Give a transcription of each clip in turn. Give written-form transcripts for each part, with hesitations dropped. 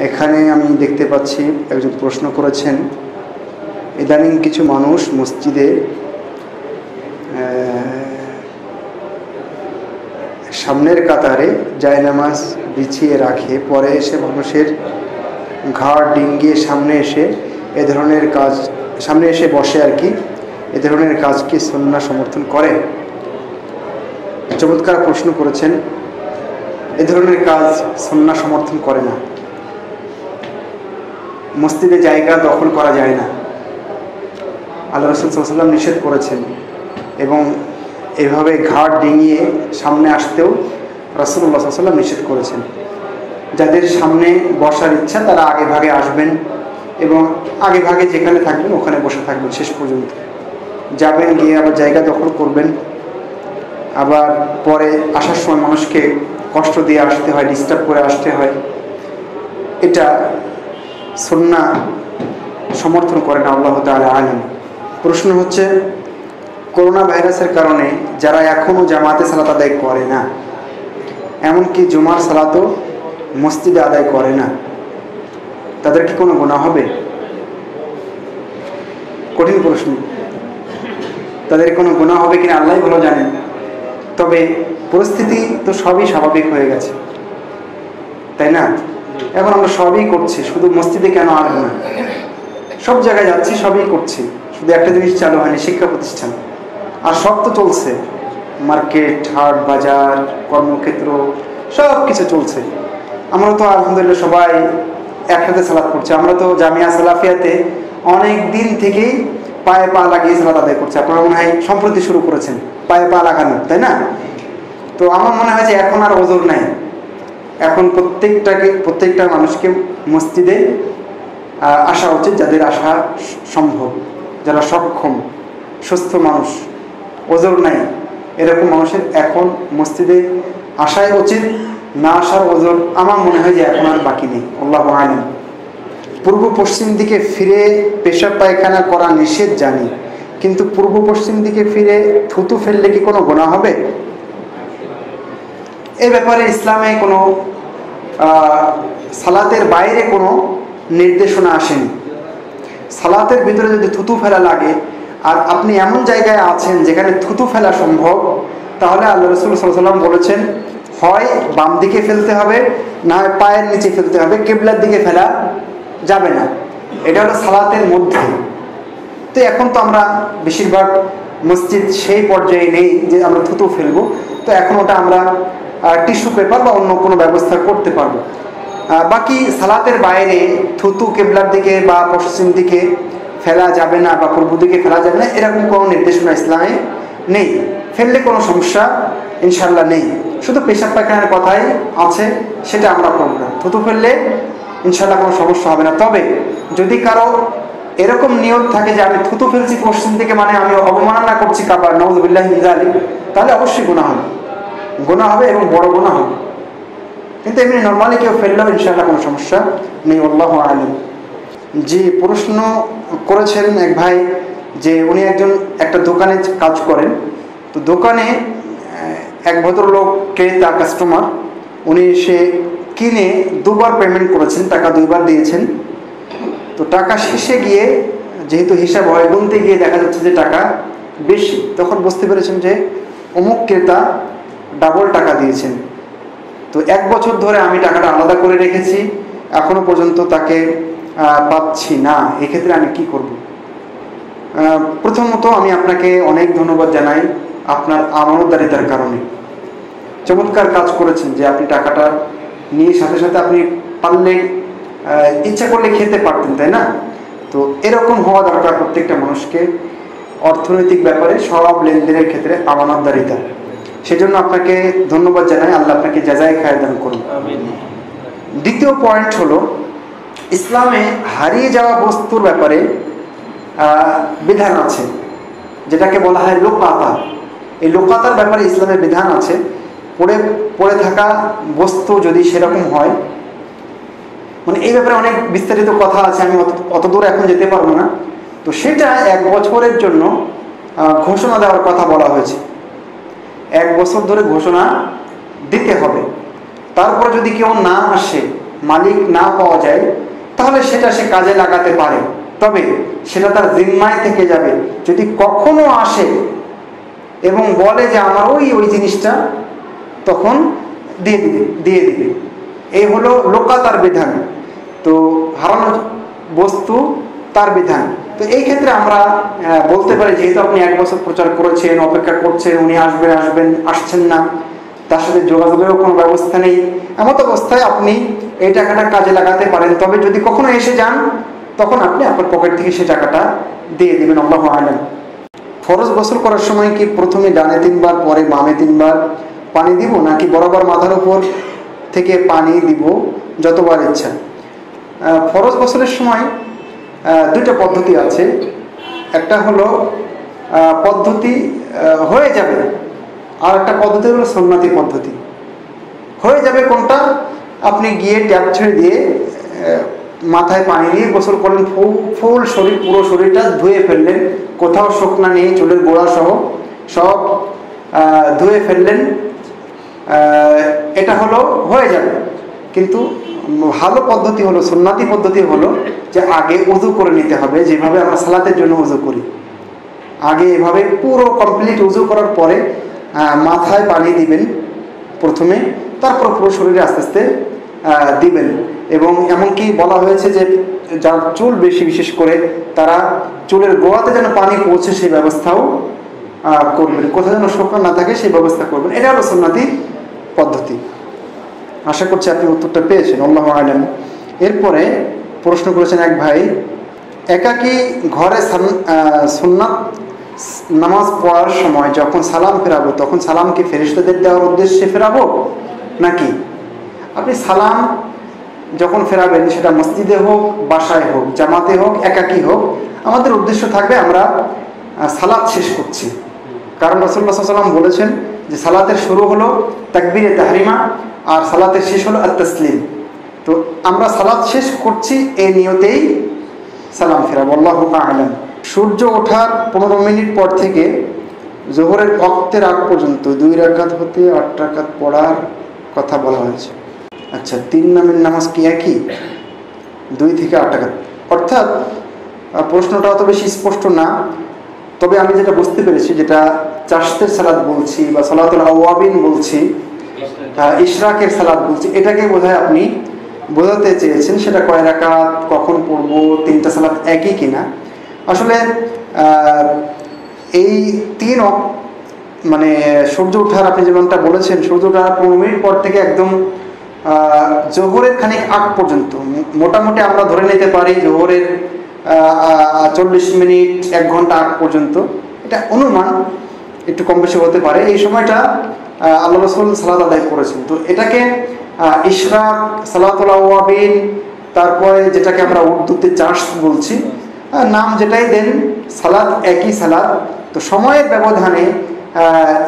এখানে আমি দেখতে পাচ্ছি একজন প্রশ্ন করেছেন, ইদানিং কিছু মানুষ মসজিদে সামনের কাতারে জায়নামাজ বিছিয়ে রাখে, পরে এসে মানুষের ঘাড় ডিঙ্গিয়ে সামনে এসে বসে আর কি। এ ধরনের কাজ কি সুন্নাহ সমর্থন করে? চমৎকার প্রশ্ন করেছেন। এ ধরনের কাজ সুন্নাহ সমর্থন করে না। মসজিদে জায়গা দখল করা যায় না, আল্লাহ রাসূল সাল্লাল্লাহু আলাইহি ওয়াসাল্লাম নিষেধ করেছেন। এবং এভাবে ঘাড় ডিঙিয়ে সামনে আসতেও রাসূলুল্লাহ সাল্লাল্লাহু আলাইহি ওয়াসাল্লাম নিষেধ করেছেন। যাদের সামনে বসার ইচ্ছা তারা আগে ভাগে আসবেন এবং আগে ভাগে যেখানে থাকবেন ওখানে বসে থাকবেন, শেষ পর্যন্ত যাবেন, গিয়ে আবার জায়গা দখল করবেন, আবার পরে আসার সময় মানুষকে কষ্ট দিয়ে আসতে হয়, ডিস্টার্ব করে আসতে হয়। এটা সুন্নাহ সমর্থন করে না, আল্লাহ তাআলা আলিম। প্রশ্ন হচ্ছে, করোনা ভাইরাসের কারণে যারা এখনও জামাতে সালাত আদায় করে না, এমনকি জুমার সালাতও মসজিদে আদায় করে না, তাদের কি কোনো গুনাহ হবে? কঠিন প্রশ্ন। তাদের কোনো গুনাহ হবে কিনা আল্লাহই ভালো জানেন। তবে পরিস্থিতি তো সবই স্বাভাবিক হয়ে গেছে, তাই না? এখন আমরা সবই করছি, শুধু মসজিদে কেন আসবো না? সব জায়গায় যাচ্ছি, সবই করছি, শুধু একটা জিনিস চালু হয়নি, শিক্ষা প্রতিষ্ঠান। আর সব তো চলছে, মার্কেট, হাট, বাজার, কর্মক্ষেত্র, সব কিছু চলছে। আমরা তো আলহামদুলিল্লাহ সবাই একসাথে সালাত করছি। আমরা তো জামিয়া সালাফিয়াতে অনেক দিন থেকেই পায়ে পা লাগিয়ে সালাত আদায় করছি। আপনারা মনে হয় সম্প্রতি শুরু করেছেন পায়ে পা লাগানো, তাই না? তো আমার মনে হয় যে এখন আর ওজোর নাই। এখন প্রত্যেকটা মানুষকে মসজিদে আসা উচিত, যাদের আসা সম্ভব, যারা সক্ষম, সুস্থ মানুষ, ওজোর নাই, এরকম মানুষের এখন মসজিদে আসাই উচিত। না আসার ওজোর আমার মনে হয় যে এখন আর বাকি নেই, আল্লাহু আলিম। পূর্ব পশ্চিম দিকে ফিরে পেশাব পায়খানা করা নিষেধ জানি, কিন্তু পূর্ব পশ্চিম দিকে ফিরে থুতু ফেললে কি কোনো গুনাহ হবে? এ ব্যাপারে ইসলামে কোনো সালাতের বাইরে কোনো নির্দেশনা আসেনি। সালাতের ভিতরে যদি থুতু ফেলা লাগে আর আপনি এমন জায়গায় আছেন যেখানে থুতু ফেলা সম্ভব, তাহলে আল্লাহ রাসূল সাল্লাল্লাহু আলাইহি ওয়াসাল্লাম বলেছেন, হয় বাম দিকে ফেলতে হবে, না হয় পায়ের নিচে ফেলতে হবে, কিবলার দিকে ফেলা যাবে না। এটা হলো সালাতের মধ্যে। তো এখন তো আমরা বেশিরভাগ মসজিদ সেই পর্যায়ে নেই যে আমরা থুতু ফেলবো, তো এখন ওটা আমরা টিস্যু পেপার বা অন্য কোনো ব্যবস্থা করতে পারবো। বাকি সালাতের বাইরে থুতু কিবলার দিকে বা পশ্চিম দিকে ফেলা যাবে না বা পূর্ব দিকে ফেলা যাবে না, এরকম কোনো নির্দেশনা ইসলামে নেই। ফেললে কোনো সমস্যা ইনশাল্লাহ নেই, শুধু পেশাব পায়খানার কথাই আছে, সেটা আমরা করব না। থুতু ফেললে ইনশাল্লাহ কোনো সমস্যা হবে না। তবে যদি কারো এরকম নিয়ত থাকে যে আমি থুতু ফেলছি পশ্চিম দিকে, মানে আমি অবমাননা করছি কাবার, নাউযুবিল্লাহি মিন যালিক, তাহলে অবশ্যই গুনাহ হবে এবং বড় গুনাহ হবে। কিন্তু এমনি নর্মালি কেউ ফেললেও ইনশাআল্লাহ কোনো সমস্যা নেই, আল্লাহু আলিম। জি, প্রশ্ন করেছেন এক ভাই যে উনি একটা দোকানে কাজ করেন। তো দোকানে এক ভদ্রলোক ক্রেতা, কাস্টমার, উনি সে কিনে দুবার পেমেন্ট করেছেন, টাকা দুইবার দিয়েছেন। তো টাকা শেষে গিয়ে যেহেতু হিসাব হয়, গুনতে গিয়ে দেখা যাচ্ছে যে টাকা বেশি, তখন বুঝতে পেরেছেন যে অমুক ক্রেতা ডাবল টাকা দিয়েছেন। তো 1 বছর ধরে আমি টাকাটা আলাদা করে রেখেছি, এখনো পর্যন্ত তাকে পাচ্ছি না, এক্ষেত্রে আমি কি করব? প্রথমত আমি আপনাকে অনেক ধন্যবাদ জানাই আপনার আমানতদারিতার কারণে। চমৎকার কাজ করেছেন যে আপনি টাকাটা নিয়ে সাথে সাথে আপনি পারলে ইচ্ছা করলে খেতে পারতেন, তাই না? তো এরকম হওয়া দরকার প্রত্যেকটা মানুষকে, অর্থনৈতিক ব্যাপারে সব লেনদেনের ক্ষেত্রে আমানতদারিতা। সেজন্য আপনাকে ধন্যবাদ জানাই, আল্লাহ আপনাকে জাযায়ে খায়র দান করুন। দ্বিতীয় পয়েন্ট হলো, ইসলামে হারিয়ে যাওয়া বস্তুর ব্যাপারে বিধান আছে, যেটাকে বলা হয় লোকাতা। এই লোকাতার ব্যাপারে ইসলামের বিধান আছে। পড়ে থাকা বস্তু যদি সেরকম হয়, মানে এই ব্যাপারে অনেক বিস্তারিত কথা আছে, আমি অত দূর এখন যেতে পারবো না। তো সেটা 1 বছরের জন্য ঘোষণা দেওয়ার কথা বলা হয়েছে। 1 বছর ধরে ঘোষণা দিতে হবে। তারপর যদি কেউ না আসে, মালিক না পাওয়া যায়, তাহলে সেটা সে কাজে লাগাতে পারে, তবে সেটা তার জিম্মায় থেকে যাবে। যদি কখনো আসে এবং বলে যে আমার ওই জিনিসটা, তখন দিয়ে দিবে। এই হলো লোকা তার বিধান, তো হারানো বস্তু তার বিধান। তো এই ক্ষেত্রে আমরা বলতে পারি, যেহেতু আপনি 1 বছর প্রচার করেছেন, অপেক্ষা করছেন, উনি আসছেন না, তার সাথে যোগাযোগেরও কোনো ব্যবস্থা নেই, এমত অবস্থায় আপনি এই টাকাটা কাজে লাগাতে পারেন। তবে যদি কখনো এসে যান, তখন আপনি আপনার পকেট থেকে সেই টাকাটা দিয়ে দেবেন। আল্লাহু আ'লাম। ফরজ গোসল করার সময় কি প্রথমে ডানে 3 বার, পরে বামে 3 বার পানি দিব, নাকি বরাবর মাথার উপর থেকে পানি দিব যতবার ইচ্ছা? ফরজ গোসলের সময় 2টা পদ্ধতি আছে। একটা হলো পদ্ধতি হয়ে যাবে, আর একটা পদ্ধতি হলো সুন্নতি পদ্ধতি। হয়ে যাবে কোনটা? আপনি গিয়ে ট্যাপ ছেড়ে দিয়ে মাথায় পানি দিয়ে গোসল করলেন, ফুল শরীর, পুরো শরীরটা ধুয়ে ফেললেন, কোথাও শুকনা নেই, চুলের গোড়া সহ সব ধুয়ে ফেললেন, এটা হলো হয়ে যাবে। কিন্তু ভালো পদ্ধতি হলো, সুন্নতি পদ্ধতি হলো যে আগে উযু করে নিতে হবে, যেভাবে আমরা সালাতের জন্য উযু করি। আগে এভাবে পুরো কমপ্লিট উযু করার পরে মাথায় পানি দিবেন প্রথমে, তারপর পুরো শরীরে আস্তে আস্তে দিবেন। এবং এমনকি বলা হয়েছে যে যার চুল বেশি, বিশেষ করে তারা চুলের গোড়াতে যেন পানি পৌঁছে সেই ব্যবস্থাও করবেন, কোথাও যেন শুকনো না থাকে সেই ব্যবস্থা করবেন। এটা হলো সুন্নতি পদ্ধতি। আশা করছি আপনি উত্তরটা পেয়েছেন। আল্লাহু আ'লাম। এরপরে প্রশ্ন করেছেন এক ভাই, একাকী ঘরে সুন্নাত নামাজ পড়ার সময় যখন সালাম ফেরাবো, তখন সালাম কি ফেরেশতাদের দেওয়ার উদ্দেশ্যে ফেরাবো, নাকি আপনি সালাম যখন ফেরাবেন, সেটা মসজিদে হোক, বাসায় হোক, জামাতে হোক, একাকী হোক, আমাদের উদ্দেশ্য থাকবে আমরা সালাত শেষ করছি। কারণ রাসূলুল্লাহ সাল্লাল্লাহু আলাইহি ওয়াসাল্লাম বলেছেন যে সালাতের শুরু হলো তাকবীরে তাহরিমা, আর সালাতের শেষ হলো আত-তাসলিম। তো আমরা সালাত শেষ করছি এই নিয়তেই সালাম ফেরাবো। আল্লাহু আ'লাম। সূর্য ওঠার 15 মিনিট পর থেকে জোহরের ওয়াক্তের আগ পর্যন্ত 2 রাকাত হতে 8 রাকাত পড়ার কথা বলা হয়েছে। আচ্ছা, 3 নামের নামাজ কি একই? 2 থেকে 8 রাকাত, অর্থাৎ প্রশ্নটা অত বেশি স্পষ্ট না, তবে আমি যেটা বুঝতে পেরেছি, যেটা চাশতের সালাত বলছি বা সালাতুল আওয়াবিন বলছি, ইশরাকের সালাত বলছি, এটাকে বোধহয় আপনি বোঝাতে চেয়েছেন। সেটা কয় রাকাত, কখন পড়বো, 3টা সালাত একই কিনা। আসলে এই 3 মানে সূর্য ওঠার, আপনি যেমনটা বলেছেন, সূর্য ওঠার 15 মিনিট পর থেকে একদম জোহরের খানিক আগ পর্যন্ত, মোটামুটি আমরা ধরে নিতে পারি জোহরের 40 মিনিট 1 ঘন্টা আগ পর্যন্ত, এটা অনুমান, একটু কম বেশি হতে পারে। এই সময়টা আল্লাহ রাসূল সালাত আদায় করেছেন। তো এটাকে ইশরাক, সালাতুল আওয়াবিন, তারপরে যেটাকে আমরা উর্দুতে চাশত বলছি, নাম যেটাই দেন, সালাত একই সালাত। তো সময়ের ব্যবধানে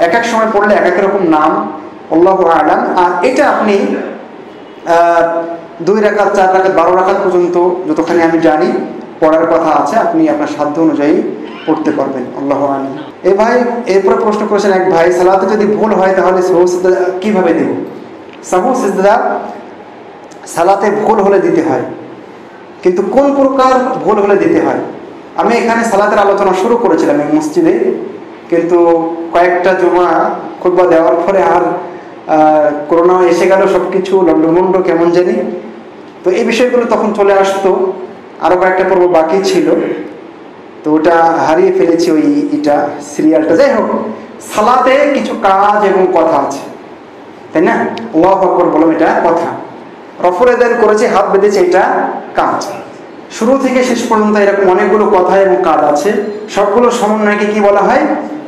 এক এক সময় পড়লে এক এক রকম নাম, আল্লাহু আ'লাম। আর এটা আপনি 2 রাকাত, 4 রাকাত, 12 রাকাত পর্যন্ত যতখানি আমি জানি পড়ার কথা আছে, আপনি আপনার সাধ্য অনুযায়ী পড়তে পারবেন। আল্লাহু আ'লাম। এই ভাই এরপরে প্রশ্ন করেছেন এক ভাই, সালাতে যদি ভুল হয় তাহলে সাহু সিজদা কিভাবে দেব? সাহু সিজদা সালাতে ভুল হলে দিতে হয়, কিন্তু কোন প্রকার ভুল হলে দিতে হয়? আমি এখানে সালাতের আলোচনা শুরু করেছিলাম এই মসজিদে, কিন্তু কয়েকটা জুমা খুতবা দেওয়ার পরে আর করোনা এসে গেল, সব কিছু লন্ডমন্ড কেমন জানি, তো এই বিষয়গুলো তখন চলে আসতো। আরও কয়েকটা পর্ব বাকি ছিল, তো ওটা হারিয়ে ফেলেছি, ওই সিরিয়ালটা। যাই হোক, সালাতে কিছু কাজ এবং কথা আছে, তাই না? আল্লাহু আকবার বললাম, এটা কথা। রফুল আদান করেছে, হাত বেঁধেছে, এটা কাজ। শুরু থেকে শেষ পর্যন্ত এরকম অনেকগুলো কথা এবং কাজ আছে, সবগুলো সমন্বয়কে কি বলা হয়?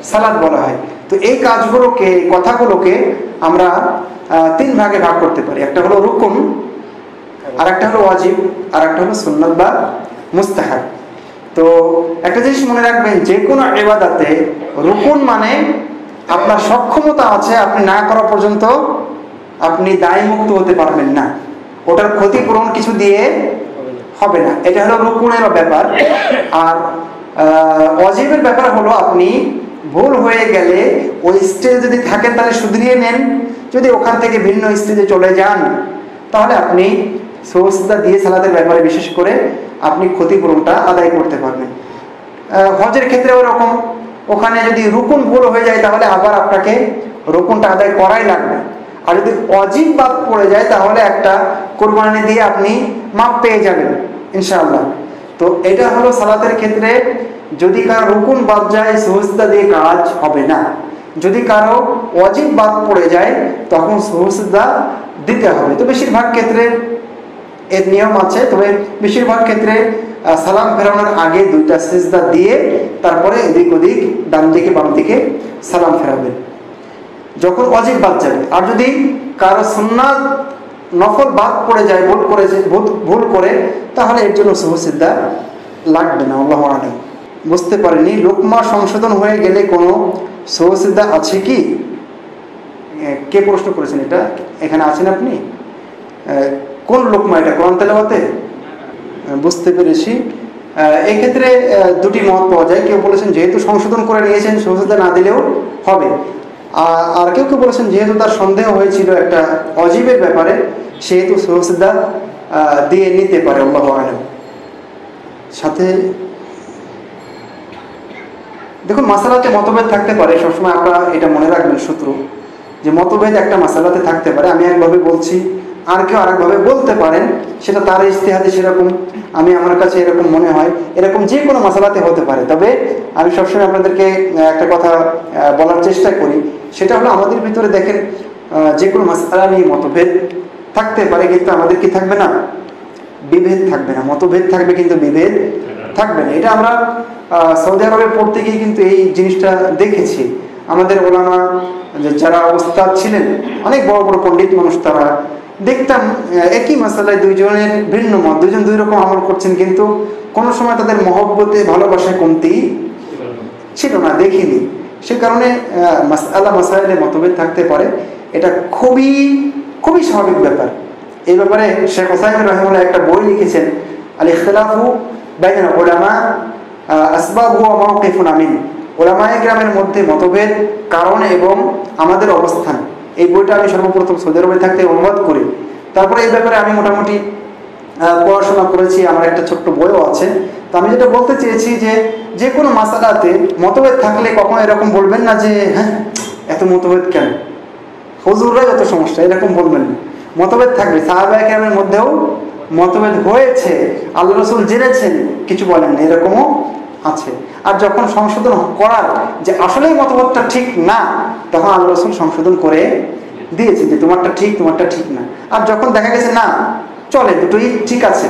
সালাত বলা হয়। তো এই কাজগুলোকে, কথাগুলোকে আমরা 3 ভাগে ভাগ করতে পারি। একটা হলো রুকুন, আর একটা হলো ওয়াজিব, আর একটা হলো সুন্নাত বা মুস্তাহাব। তো একটা জিনিস মনে রাখবেন, যে কোনো ইবাদতে রুকুন মানে আপনার সক্ষমতা আছে, আপনি না করা পর্যন্ত আপনি দায় মুক্ত হতে পারবেন না, ওটার ক্ষতিপূরণ কিছু দিয়ে হবে না। এটা হলো রুকুনের ব্যাপার। আর ওয়াজিবের ব্যাপার হলো, আপনি ভুল হয়ে গেলে ওই স্টেজে যদি থাকেন তাহলে শুধরিয়ে নেন, যদি ওখান থেকে ভিন্ন স্টেজে চলে যান তাহলে আপনি সুজদা দিয়ে সালাতের ব্যাপারে বিশেষ করে আপনি ক্ষতিপূরণটা আদায় করতে পারবেন। হজের ক্ষেত্রে ওরকম, ওখানে যদি রুকুন ভুল হয়ে যায় তাহলে আবার আপনাকে রুকুনটা আদায় করাই লাগবে। আর যদি অজিব বাদ পড়ে যায় তাহলে একটা কোরবানি দিয়ে আপনি মাপ পেয়ে যাবেন ইনশাআল্লাহ। তো এটা হলো সালাতের ক্ষেত্রে, যদি কারো রুকুন বাদ যায় সুজদা দিয়ে কাজ হবে না। যদি কারো অজিব বাদ পড়ে যায় তখন সুজদা দিতে হবে। তো বেশিরভাগ ক্ষেত্রে এর নিয়ম আছে, তবে বেশিরভাগ ক্ষেত্রে সালাম ফেরানোর আগে 2টা সিজদা দিয়ে তারপরে এদিক ওদিক ডান দিকে বাম দিকে সালাম ফেরাবেন যখন অজিব বাদ যাবে। আর যদি কারো সুন্নাত নফল বাদ পড়ে যায় ভুল করে, তাহলে এর জন্য সুজদা লাগবে না। আল্লাহু আ'লাম। বুঝতে পারিনি, লোকমা সংশোধন হয়ে গেলে কোনো সুজদা আছে কি? কে প্রশ্ন করেছেন এটা? এখানে আছেন আপনি? কোন লোকমা এটা? কোরআন তেলাওয়াতে? বুঝতে পেরেছি। এক্ষেত্রে দুটি মত পাওয়া যায়। কেউ বলেছেন যেহেতু সংশোধন করে নিয়েছেন সুজদা না দিলেও হবে, আর কেউ কেউ বলেছেন যেহেতু তার সন্দেহ হয়েছিল একটা অজিবের ব্যাপারে সেহেতু সুজদা দিয়ে নিতে পারে। আল্লাহু আ'লাম। সাথে দেখুন, মাসালাতে মতভেদ থাকতে পারে, সবসময় আপনারা এটা মনে রাখবেন শত্রু, যে মতভেদ একটা মাসালাতে থাকতে পারে। আমি একভাবে বলছি, আর কেউ আরেকভাবে বলতে পারেন, সেটা তার ইজতিহাদে সেরকম, আমার কাছে এরকম মনে হয়, এরকম যে কোনো মাসালাতে হতে পারে। তবে আমি সবসময় আপনাদেরকে একটা কথা বলার চেষ্টা করি, সেটা হলো আমাদের ভিতরে দেখেন যে কোনো মাসালা নিয়ে মতভেদ থাকতে পারে, কিন্তু আমাদের কি থাকবে না? বিভেদ থাকবে না। মতভেদ থাকবে কিন্তু বিভেদ থাকবে না। এটা আমরা সৌদি আরবে পড়তে গিয়ে কিন্তু এই জিনিসটা দেখেছি। আমাদের ওলামা যারা ওস্তাদ ছিলেন, অনেক বড় বড় পণ্ডিত মানুষ, তারা দেখতাম একই মাসালায় দুইজনের ভিন্ন মত, দুইজন দুই রকম আমল করছেন, কিন্তু কোনো সময় তাদের মহব্বতে ভালোবাসায় কমতি ছিল না, দেখিনি। সে কারণে মাসাইলে মতভেদ থাকতে পারে, এটা খুবই খুবই স্বাভাবিক ব্যাপার। এই ব্যাপারে শেখ ওসাইমিন রাহিমাহুল্লাহ একটা বই লিখেছেন, আল ইখতিলাফু বাইনাল উলামা আসবাবু ওয়া মাওকিফুন আমিন, উলামায়ে কেরামের মধ্যে মতভেদ, কারণ এবং আমাদের অবস্থান। এই বইটা আমি সর্বপ্রথম সৌদি আরবে থাকতে অনুবাদ করি। তারপরে এই ব্যাপারে আমি মোটামুটি পড়াশোনা করেছি, আমার একটা ছোট্ট বইও আছে। তো আমি যেটা বলতে চেয়েছি যে কোনো মাসালাতে মতভেদ থাকলে কখনো এরকম বলবেন না যে হ্যাঁ এত মতভেদ কেন, হুজুররাই যত সমস্যা, এরকম বলবেন না। মতভেদ থাকবে, সাহাবায়ে কেরামের মধ্যেও মতভেদ হয়েছে, আল্লাহ রাসূল জেনেছেন, কিছু বলেন না, এরকমও আছে। আর যখন সংশোধন করার যে আসলেই মতভেদটা ঠিক না, তখন আল্লাহ রাসূল সংশোধন করে দিয়েছে যে তোমারটা ঠিক, তোমারটা ঠিক না। আর যখন দেখা গেছে না চলে, দুটোই ঠিক আছে,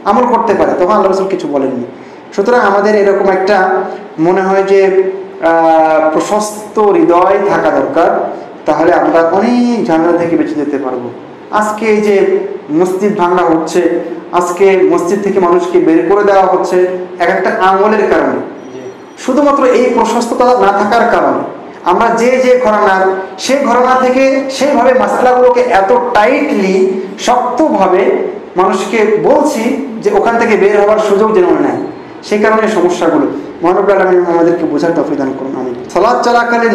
আমল করতে পারে, তখন আল্লাহ রাসূল কিছু বলেননি। সুতরাং আমাদের এরকম একটা মনে হয় যে প্রশস্ত হৃদয় থাকা দরকার, তাহলে আমরা অনেক ঝামেলা থেকে বেঁচে যেতে পারবো। আজকে এই যে মসজিদ ভাঙা হচ্ছে, আজকে মসজিদ থেকে মানুষকে বের করে দেওয়া হচ্ছে এক একটা আমলের কারণে, শুধুমাত্র এই প্রশস্ততা না থাকার কারণে। আমরা যে ঘরানার, সেই ঘরানা থেকে সেইভাবে মাসালাগুলোকে এত টাইটলি শক্তভাবে মানুষকে বলছি যে ওখান থেকে বের হওয়ার সুযোগ যেন নেয়, সেই কারণে সমস্যাগুলো। মহানবী আলামিন আমাদেরকে বোঝার তৌফিক দান করুন। আমি সালাত চলাকালীন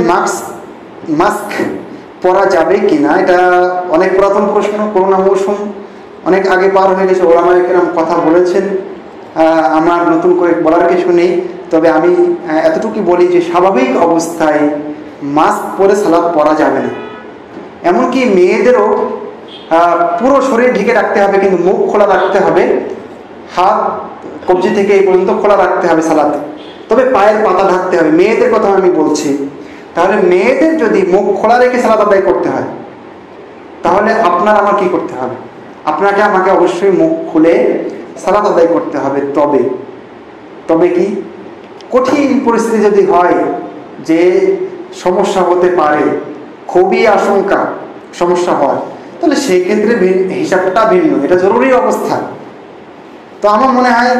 মাস্ক পরা যাবে কিনা, এটা অনেক পুরাতন প্রশ্ন। করোনা মৌসুম অনেক আগে পার হয়ে গেছে, ওলামায়ে কেরাম কথা বলেছেন, আমার নতুন করে বলার কিছু নেই। তবে আমি এতটুকু বলি যে স্বাভাবিক অবস্থায় মাস্ক পরে সালাত পরা যাবে না। এমনকি মেয়েদেরও পুরো শরীর ঢেকে রাখতে হবে, কিন্তু মুখ খোলা রাখতে হবে, হাত কবজি থেকে এই পর্যন্ত খোলা রাখতে হবে সালাতে, তবে পায়ের পাতা ঢাকতে হবে। মেয়েদের কথা আমি বলছি। তাহলে মেয়েদের যদি মুখ খোলা রেখে সালাত আদায় করতে হয়, তাহলে আপনার আমার কি করতে হবে? আপনাকে আমাকে অবশ্যই মুখ খুলে সালাত আদায় করতে হবে। তবে কি কঠিন পরিস্থিতি যদি হয় যে সমস্যা হতে পারে, খুবই আশঙ্কা সমস্যা হয়, তাহলে সেই ক্ষেত্রে হিসাবটা ভিন্ন, এটা জরুরি অবস্থা। তো আমার মনে হয়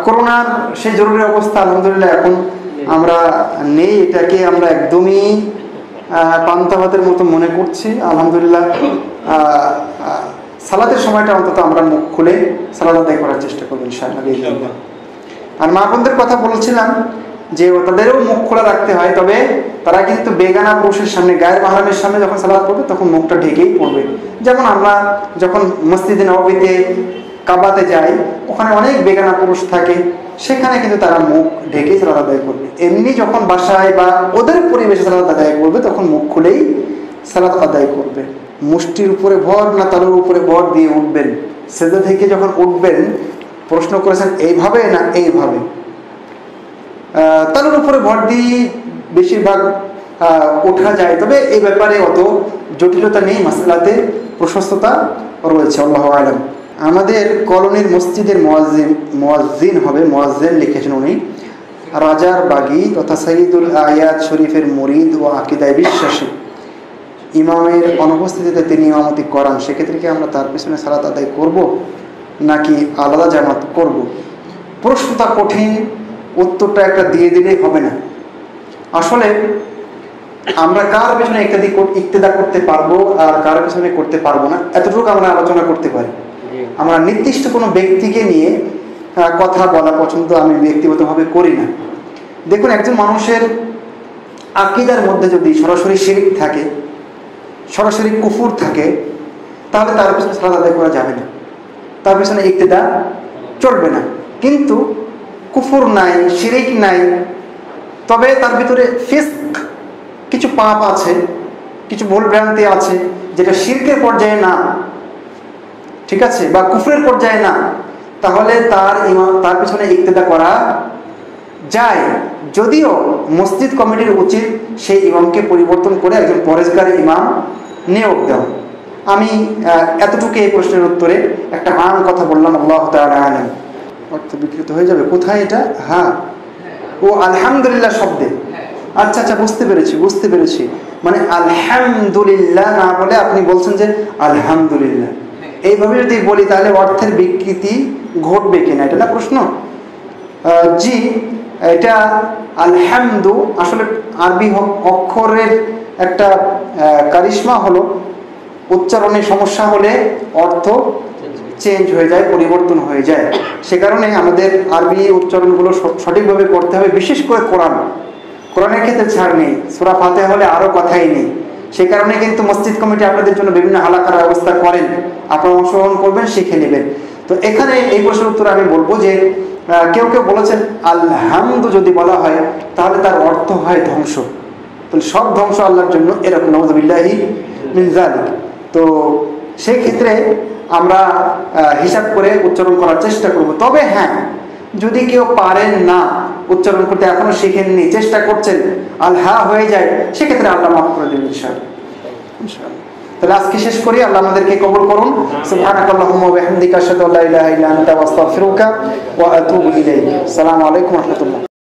করোনার সেই জরুরি অবস্থা আলহামদুলিল্লাহ এখন আমরা নেই, এটাকে আমরা একদমই পান্তাভাতের মতো মনে করছি আলহামদুলিল্লাহ। সালাতের সময়টা অন্তত আমরা মুখ খুলে সালাত আদায় করার চেষ্টা করবো ইনশাআল্লাহ। আর মা বোনদের কথা বলছিলাম, যে তাদেরও মুখ খোলা রাখতে হয়, তবে তারা কিন্তু বেগানা পুরুষের সামনে, গায়ের মাহরামের সামনে যখন সালাত পড়বে তখন মুখটা ঢেকেই পড়বে। যেমন আমরা যখন মসজিদে নববীতে, কাবাতে যাই, ওখানে অনেক বেগানা পুরুষ থাকে, সেখানে কিন্তু তারা মুখ ঢেকেই সালাত আদায় করবে। এমনি যখন বাসায় বা ওদের পরিবেশে সালাত আদায় করবে তখন মুখ খুলেই সালাত আদায় করবে। মুষ্টির উপরে ভর না তালুর উপরে ভর দিয়ে উঠবেন? সেজদা থেকে যখন উঠবেন প্রশ্ন করেছেন এইভাবে না এইভাবে? তালুর উপরে ভর দিয়ে বেশিরভাগ ওঠা যায়, তবে এই ব্যাপারে অত জটিলতা নেই, মাসআলাতে প্রশস্ততা রয়েছে, আল্লাহু আলাম। আমাদের কলোনির মসজিদের মুয়াজ্জিন হবে, মুয়াজ্জিন লিখেছেন উনি রাজার বাগী তথা সাইয়্যিদুল আয়াত শরীফের মুরিদ ও আকীদায় বিশ্বাসী। ইমামের অনুপস্থিতিতে তিনি ইমামতি করান, সেক্ষেত্রে কি আমরা তার পিছনে সালাত আদায় করব নাকি আলাদা জামাত করব? প্রশ্নটা কঠিন, উত্তরটা একটা দিয়ে দিলেই হবে না। আসলে আমরা কার পিছনে ইক্তেদা করতে পারবো আর কার পিছনে করতে পারবো না, এতটুকু আমরা আলোচনা করতে পারি। আমরা নির্দিষ্ট কোনো ব্যক্তিকে নিয়ে কথা বলা পছন্দ আমি ব্যক্তিগতভাবে করি না। দেখুন, একজন মানুষের আকীদার মধ্যে যদি সরাসরি শিরক থাকে, সরাসরি কুফর থাকে, তাহলে তার পিছনে সালাত আদায় করা যাবে না, তার পিছনে ইক্তেদা চলবে না। কিন্তু কুফর নাই, শিরক নাই, তবে তার ভিতরে ফিস্ক, কিছু পাপ আছে, কিছু ভুল ভ্রান্তি আছে, যেটা শিরকের পর্যায়ে না, ঠিক আছে, বা কুফরের পর্যায়ে না, তাহলে তার পিছনে ইক্তেদা করা যায়। যদিও মসজিদ কমিটির উচিত সেই ইমামকে পরিবর্তন করে একজন পরেজগার ইমাম নিয়োগ দেওয়া। আমি এতটুকু এই প্রশ্নের উত্তরে একটা আম কথা বললাম, আল্লাহু তাআলা আলাম। অর্থ বিকৃত হয়ে যাবে কোথায় এটা? হ্যাঁ, ও আলহামদুলিল্লাহ শব্দে। আচ্ছা আচ্ছা, বুঝতে পেরেছি। মানে আলহামদুলিল্লাহ না বলে আপনি বলছেন যে আলহামদুলিল্লাহ, এইভাবে যদি বলি তাহলে অর্থের বিকৃতি ঘটবে কিনা, এটা না প্রশ্ন? জি, এটা আলহামদু আসলে আরবি অক্ষরের একটা কারিশমা হলো উচ্চারণের সমস্যা হলে অর্থ চেঞ্জ হয়ে যায়, পরিবর্তন হয়ে যায়। সে কারণে আমাদের আরবি উচ্চারণগুলো সঠিকভাবে করতে হবে। বিশেষ করে কোরআনের ক্ষেত্রে ছাড় নেই, সূরা ফাতিহা হলে আরও কথাই নেই। সে কারণে কিন্তু মসজিদ কমিটি আপনাদের জন্য বিভিন্ন হালাকার ব্যবস্থা করেন, আপনারা অংশগ্রহণ করবেন, শিখে নেবেন। তো এখানে এই প্রশ্নের উত্তরে আমি বলবো যে কেউ বলেছেন আলহামদু যদি বলা হয় তাহলে তার অর্থ হয় ধ্বংস, তাহলে সব ধ্বংস আল্লাহর জন্য, এরকম নাউযুবিল্লাহি মিন যালিক। তো সেই ক্ষেত্রে আমরা হিসাব করে উচ্চারণ করার চেষ্টা করব। তবে হ্যাঁ, যদি কেউ পারেন না উচ্চারণ করতে, এখনো শিখেননি, চেষ্টা করছেন, আলহা হয়ে যায়, সেক্ষেত্রে আল্লাহ মাফ করে দেবেন ইনশাআল্লাহ। তাহলে আজকে শেষ করি। আল্লাহ আমাদেরকে কবুল করুন। সুবহানাকাল্লাহুম্মা ওয়া বিহামদিকা আশহাদু আল্লা ইলাহা ইল্লা আনতা আস্তাগফিরুকা ওয়া আতুবু ইলাইক। আসসালামু আলাইকুম ওয়া রাহমাতুল্লাহ।